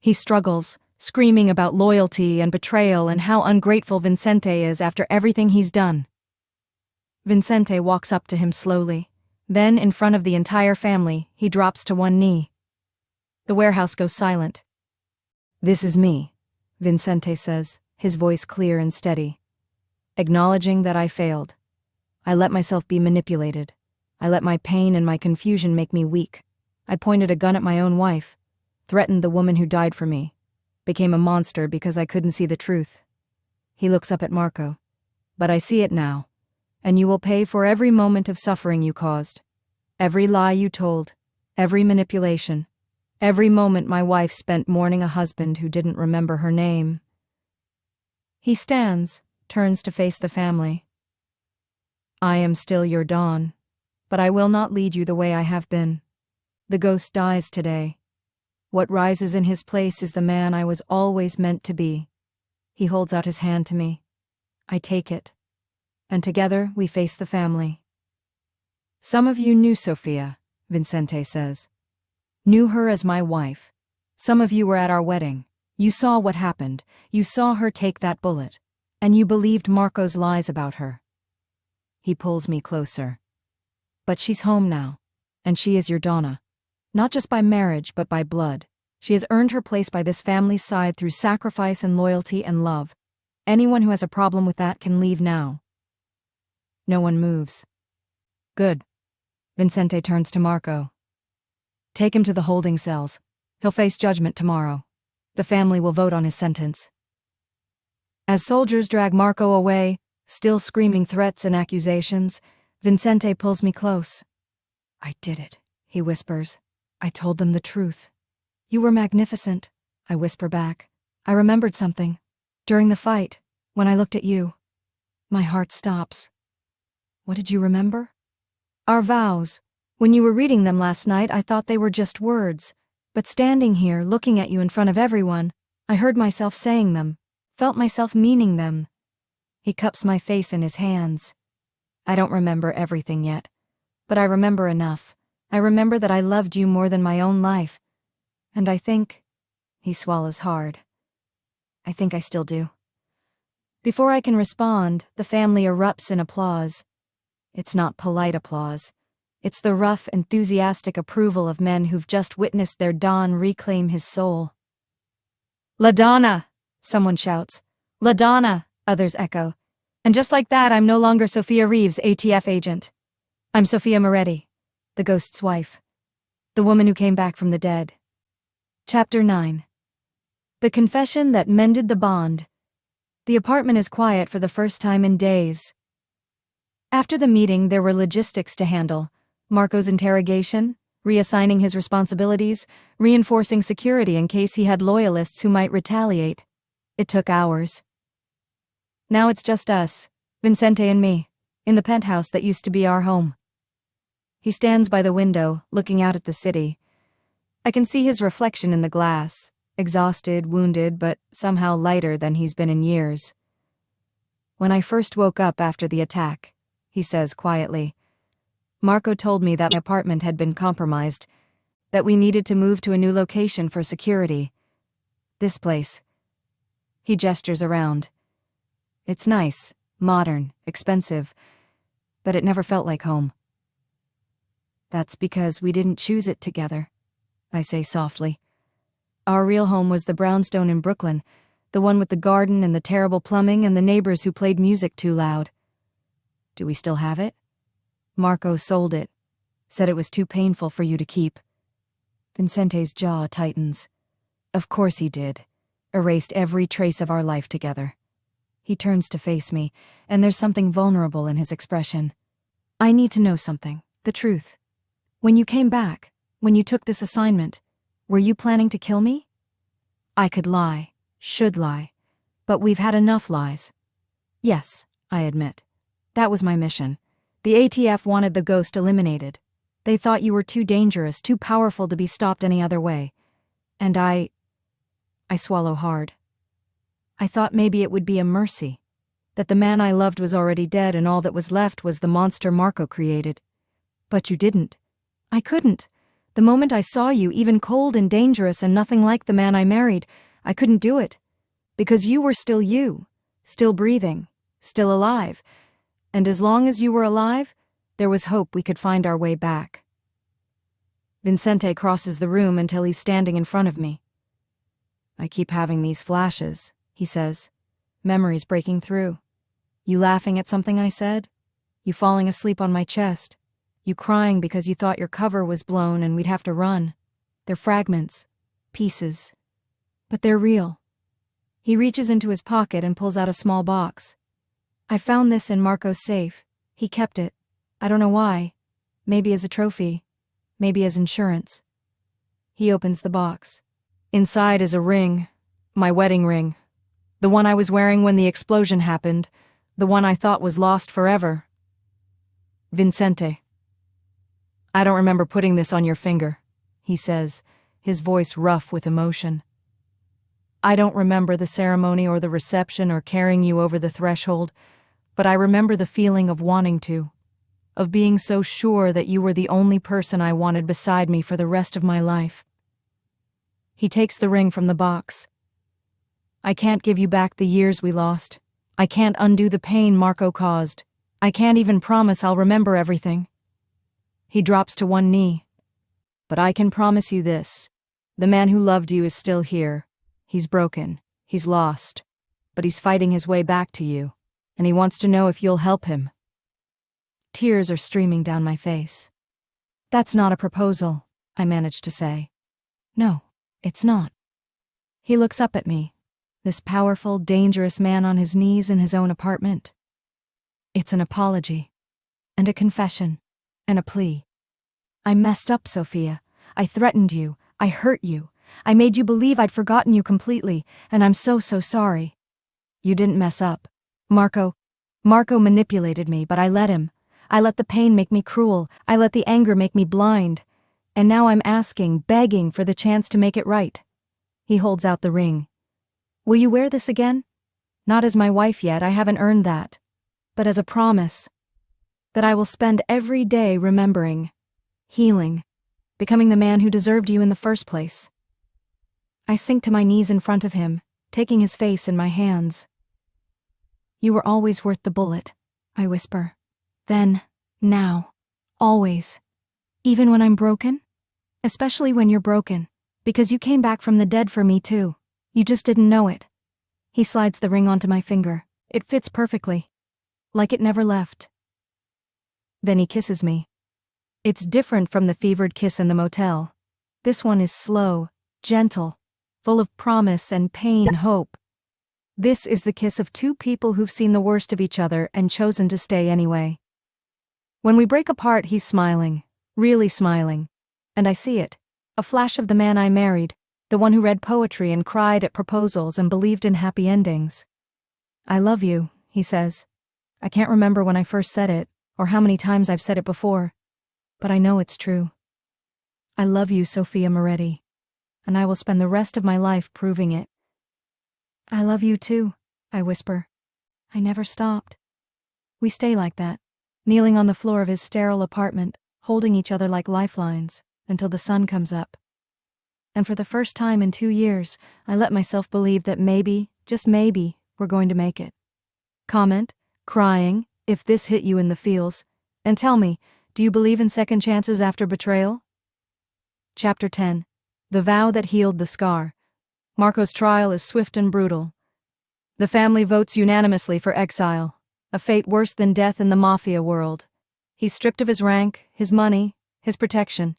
He struggles, screaming about loyalty and betrayal and how ungrateful Vincente is after everything he's done. Vincente walks up to him slowly. Then, in front of the entire family, he drops to one knee. The warehouse goes silent. This is me, Vincente says, his voice clear and steady. Acknowledging that I failed. I let myself be manipulated. I let my pain and my confusion make me weak. I pointed a gun at my own wife, threatened the woman who died for me. became a monster because I couldn't see the truth. He looks up at Marco. But I see it now, and you will pay for every moment of suffering you caused. Every lie you told, every manipulation, every moment my wife spent mourning a husband who didn't remember her name. He stands, turns to face the family. I am still your Dawn, but I will not lead you the way I have been. The ghost dies today. What rises in his place is the man I was always meant to be. He holds out his hand to me. I take it, and together we face the family. Some of you knew Sophia, Vincente says. Knew her as my wife. Some of you were at our wedding. You saw what happened. You saw her take that bullet. And you believed Marco's lies about her. He pulls me closer. But she's home now, and she is your Donna. Not just by marriage, but by blood. She has earned her place by this family's side through sacrifice and loyalty and love. Anyone who has a problem with that can leave now. No one moves. Good. Vincente turns to Marco. Take him to the holding cells. He'll face judgment tomorrow. The family will vote on his sentence. As soldiers drag Marco away, still screaming threats and accusations, Vincente pulls me close. I did it, he whispers. I told them the truth. You were magnificent, I whisper back. I remembered something. During the fight, when I looked at you, my heart stops. What did you remember? Our vows. When you were reading them last night, I thought they were just words. But standing here, looking at you in front of everyone, I heard myself saying them, felt myself meaning them. He cups my face in his hands. I don't remember everything yet, but I remember enough. I remember that I loved you more than my own life. And I think, he swallows hard. I think I still do. Before I can respond, the family erupts in applause. It's not polite applause. It's the rough, enthusiastic approval of men who've just witnessed their Don reclaim his soul. La Donna! Someone shouts. La Donna! Others echo. And just like that, I'm no longer Sophia Reeves, ATF agent. I'm Sophia Moretti, the ghost's wife. The woman who came back from the dead. Chapter 9. The confession that mended the bond. The apartment is quiet for the first time in days. After the meeting, there were logistics to handle. Marco's interrogation, reassigning his responsibilities, reinforcing security in case he had loyalists who might retaliate. It took hours. Now it's just us, Vincente and me, in the penthouse that used to be our home. He stands by the window, looking out at the city. I can see his reflection in the glass, exhausted, wounded, but somehow lighter than he's been in years. When I first woke up after the attack, he says quietly, Marco told me that my apartment had been compromised, that we needed to move to a new location for security. This place. He gestures around. It's nice, modern, expensive, but it never felt like home. That's because we didn't choose it together, I say softly. Our real home was the brownstone in Brooklyn, the one with the garden and the terrible plumbing and the neighbors who played music too loud. Do we still have it? Marco sold it, said it was too painful for you to keep. Vincente's jaw tightens. Of course he did. Erased every trace of our life together. He turns to face me, and there's something vulnerable in his expression. I need to know something, the truth. When you came back, when you took this assignment, were you planning to kill me? I could lie, should lie, but we've had enough lies. Yes, I admit. That was my mission. The ATF wanted the ghost eliminated. They thought you were too dangerous, too powerful to be stopped any other way. And I swallow hard. I thought maybe it would be a mercy, that the man I loved was already dead and all that was left was the monster Marco created. But you didn't. I couldn't. The moment I saw you, even cold and dangerous and nothing like the man I married, I couldn't do it. Because you were still you, still breathing, still alive. And as long as you were alive, there was hope we could find our way back. Vincente crosses the room until he's standing in front of me. I keep having these flashes, he says. Memories breaking through. You laughing at something I said? You falling asleep on my chest? You crying because you thought your cover was blown and we'd have to run? They're fragments, pieces. But they're real. He reaches into his pocket and pulls out a small box. I found this in Marco's safe. He kept it. I don't know why. Maybe as a trophy. Maybe as insurance. He opens the box. Inside is a ring. My wedding ring. The one I was wearing when the explosion happened. The one I thought was lost forever. Vincente. I don't remember putting this on your finger, he says, his voice rough with emotion. I don't remember the ceremony or the reception or carrying you over the threshold, but I remember the feeling of wanting to, of being so sure that you were the only person I wanted beside me for the rest of my life. He takes the ring from the box. I can't give you back the years we lost. I can't undo the pain Marco caused. I can't even promise I'll remember everything. He drops to one knee. But I can promise you this. The man who loved you is still here. He's broken. He's lost. But he's fighting his way back to you. And he wants to know if you'll help him. Tears are streaming down my face. That's not a proposal, I manage to say. No, it's not. He looks up at me. This powerful, dangerous man on his knees in his own apartment. It's an apology. And a confession. And a plea. I messed up, Sophia. I threatened you. I hurt you. I made you believe I'd forgotten you completely, and I'm so sorry. You didn't mess up. Marco manipulated me, but I let him. I let the pain make me cruel. I let the anger make me blind. And now I'm asking, begging for the chance to make it right. He holds out the ring. Will you wear this again? Not as my wife yet, I haven't earned that. But as a promise. That I will spend every day remembering, healing, becoming the man who deserved you in the first place. I sink to my knees in front of him, taking his face in my hands. You were always worth the bullet, I whisper. Then, now, always. Even when I'm broken? Especially when you're broken, because you came back from the dead for me too. You just didn't know it. He slides the ring onto my finger. It fits perfectly. Like it never left. Then he kisses me. It's different from the fevered kiss in the motel. This one is slow, gentle, full of promise and pain and hope. This is the kiss of two people who've seen the worst of each other and chosen to stay anyway. When we break apart, he's smiling, really smiling. And I see it, a flash of the man I married, the one who read poetry and cried at proposals and believed in happy endings. I love you, he says. I can't remember when I first said it, or how many times I've said it before, but I know it's true. I love you, Sophia Moretti, and I will spend the rest of my life proving it. I love you too, I whisper. I never stopped. We stay like that, kneeling on the floor of his sterile apartment, holding each other like lifelines, until the sun comes up. And for the first time in 2 years, I let myself believe that maybe, just maybe, we're going to make it. Comment, crying, if this hit you in the feels, and tell me, do you believe in second chances after betrayal? Chapter 10. The Vow That Healed the Scar. Marco's trial is swift and brutal. The family votes unanimously for exile, a fate worse than death in the Mafia world. He's stripped of his rank, his money, his protection.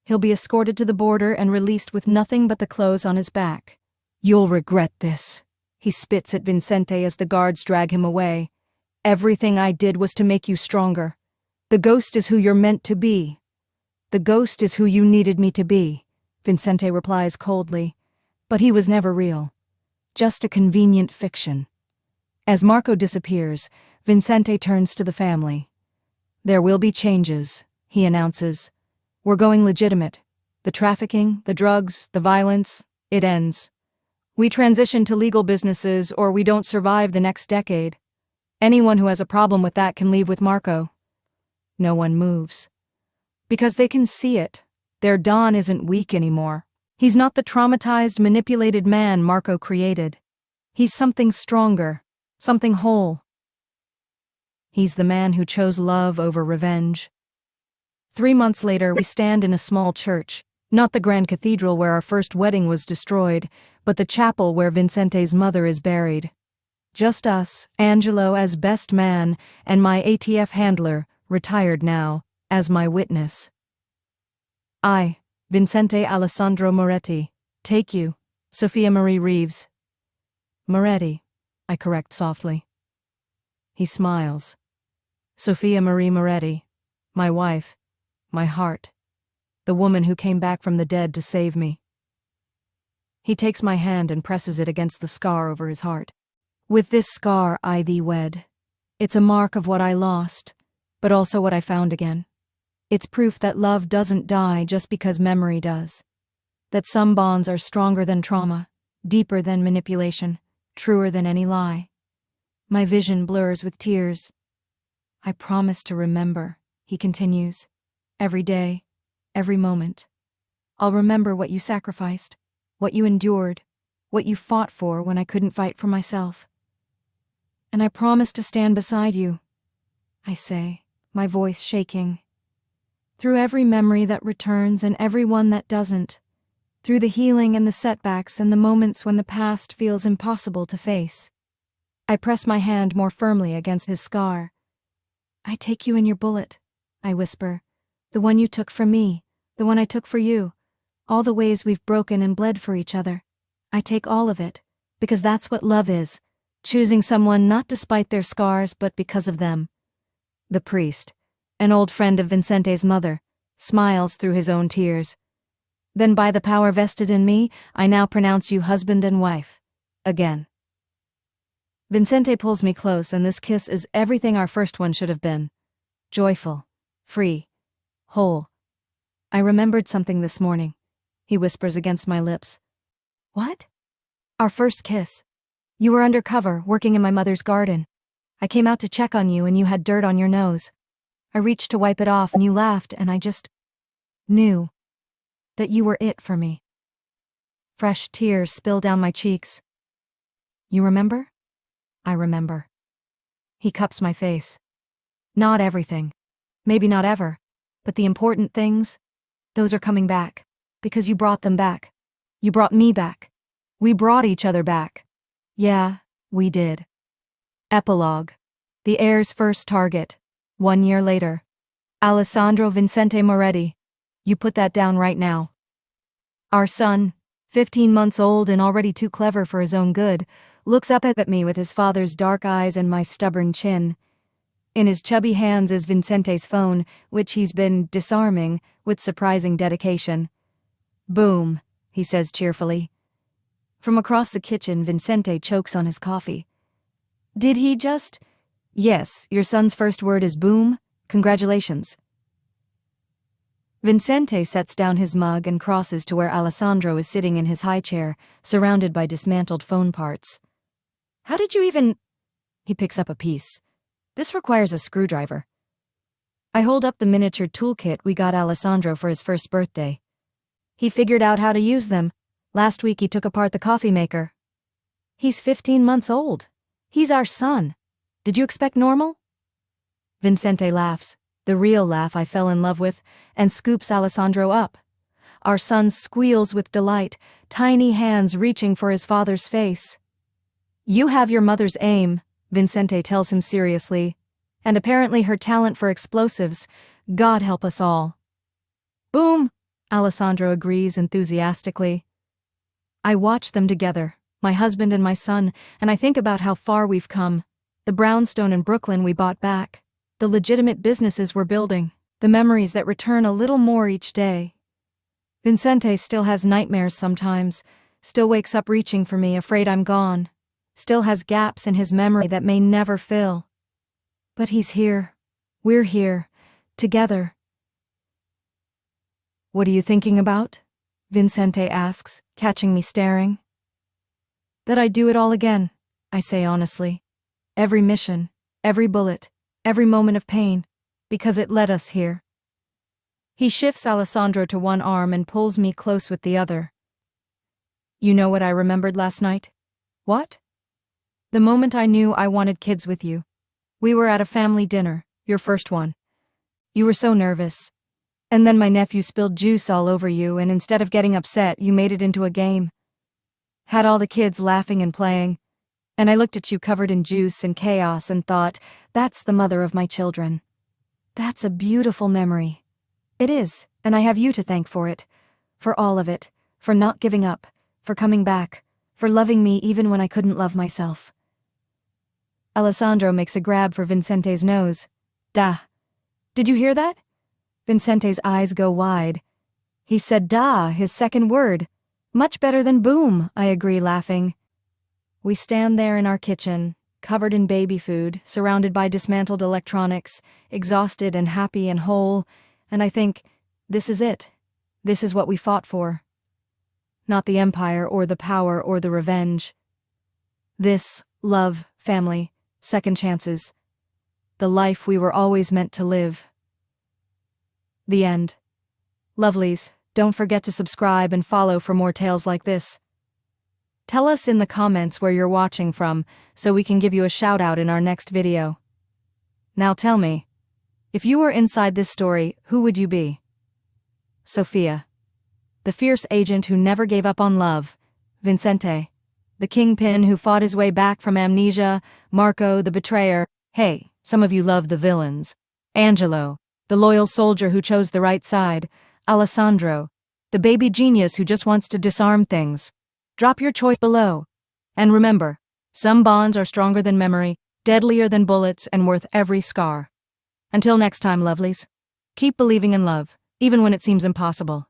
He'll be escorted to the border and released with nothing but the clothes on his back. You'll regret this. He spits at Vincente as the guards drag him away. Everything I did was to make you stronger. The ghost is who you're meant to be. The ghost is who you needed me to be, Vincente replies coldly. But he was never real. Just a convenient fiction. As Marco disappears, Vincente turns to the family. There will be changes, he announces. We're going legitimate. The trafficking, the drugs, the violence, it ends. We transition to legal businesses or we don't survive the next decade. Anyone who has a problem with that can leave with Marco. No one moves. Because they can see it. Their Don isn't weak anymore. He's not the traumatized, manipulated man Marco created. He's something stronger, something whole. He's the man who chose love over revenge. 3 months later, we stand in a small church, not the grand cathedral where our first wedding was destroyed, but the chapel where Vincente's mother is buried. Just us, Angelo as best man, and my ATF handler, retired now, as my witness. I, Vincente Alessandro Moretti, take you, Sophia Marie Reeves. Moretti, I correct softly. He smiles. Sophia Marie Moretti, my wife, my heart, the woman who came back from the dead to save me. He takes my hand and presses it against the scar over his heart. With this scar I thee wed. It's a mark of what I lost, but also what I found again. It's proof that love doesn't die just because memory does. That some bonds are stronger than trauma, deeper than manipulation, truer than any lie. My vision blurs with tears. I promise to remember, he continues. Every day, every moment. I'll remember what you sacrificed, what you endured, what you fought for when I couldn't fight for myself. And I promise to stand beside you, I say, my voice shaking. Through every memory that returns and every one that doesn't. Through the healing and the setbacks and the moments when the past feels impossible to face. I press my hand more firmly against his scar. I take you in your bullet, I whisper. The one you took from me, the one I took for you. All the ways we've broken and bled for each other. I take all of it, because that's what love is. Choosing someone not despite their scars but because of them. The priest, an old friend of Vincente's mother, smiles through his own tears. Then by the power vested in me, I now pronounce you husband and wife. Again. Vincente pulls me close, and this kiss is everything our first one should have been. Joyful, free, whole. I remembered something this morning, he whispers against my lips. What? Our first kiss. You were undercover, working in my mother's garden. I came out to check on you and you had dirt on your nose. I reached to wipe it off and you laughed and I just knew that you were it for me. Fresh tears spill down my cheeks. You remember? I remember. He cups my face. Not everything. Maybe not ever. But the important things, those are coming back. Because you brought them back. You brought me back. We brought each other back. Yeah, we did. Epilogue. The heir's first target. 1 year later. Alessandro Vincente Moretti. You put that down right now. Our son, 15 months old and already too clever for his own good, looks up at me with his father's dark eyes and my stubborn chin. In his chubby hands is Vincente's phone, which he's been disarming with surprising dedication. Boom, he says cheerfully. From across the kitchen, Vincente chokes on his coffee. Did he just? Yes, your son's first word is boom. Congratulations. Vincente sets down his mug and crosses to where Alessandro is sitting in his high chair, surrounded by dismantled phone parts. How did you even? He picks up a piece. This requires a screwdriver. I hold up the miniature toolkit we got Alessandro for his first birthday. He figured out how to use them. Last week he took apart the coffee maker. He's 15 months old. He's our son. Did you expect normal? Vincente laughs, the real laugh I fell in love with, and scoops Alessandro up. Our son squeals with delight, tiny hands reaching for his father's face. You have your mother's aim, Vincente tells him seriously, and apparently her talent for explosives. God help us all. Boom, Alessandro agrees enthusiastically. I watch them together, my husband and my son, and I think about how far we've come. The brownstone in Brooklyn we bought back. The legitimate businesses we're building. The memories that return a little more each day. Vincente still has nightmares sometimes. Still wakes up reaching for me, afraid I'm gone. Still has gaps in his memory that may never fill. But he's here. We're here. Together. What are you thinking about? Vincente asks, catching me staring. That I'd do it all again, I say honestly. Every mission, every bullet, every moment of pain, because it led us here. He shifts Alessandro to one arm and pulls me close with the other. You know what I remembered last night? What? The moment I knew I wanted kids with you. We were at a family dinner, your first one. You were so nervous. And then my nephew spilled juice all over you, and instead of getting upset, you made it into a game. Had all the kids laughing and playing. And I looked at you covered in juice and chaos and thought, that's the mother of my children. That's a beautiful memory. It is, and I have you to thank for it. For all of it. For not giving up. for coming back, for loving me even when I couldn't love myself. Alessandro makes a grab for Vincente's nose. Da. Did you hear that? Vincente's eyes go wide. He said da, his second word. Much better than boom, I agree, laughing. We stand there in our kitchen, covered in baby food, surrounded by dismantled electronics, exhausted and happy and whole, and I think, this is it. This is what we fought for. Not the empire or the power or the revenge. This, love, family, second chances. The life we were always meant to live. The end. Lovelies, don't forget to subscribe and follow for more tales like this. Tell us in the comments where you're watching from so we can give you a shout out in our next video. Now tell me, if you were inside this story, who would you be? Sophia. The fierce agent who never gave up on love. Vincente. The kingpin who fought his way back from amnesia. Marco, the betrayer. Hey, some of you love the villains. Angelo, the loyal soldier who chose the right side. Alessandro, the baby genius who just wants to disarm things. Drop your choice below. And remember, some bonds are stronger than memory, deadlier than bullets, and worth every scar. Until next time, lovelies, keep believing in love, even when it seems impossible.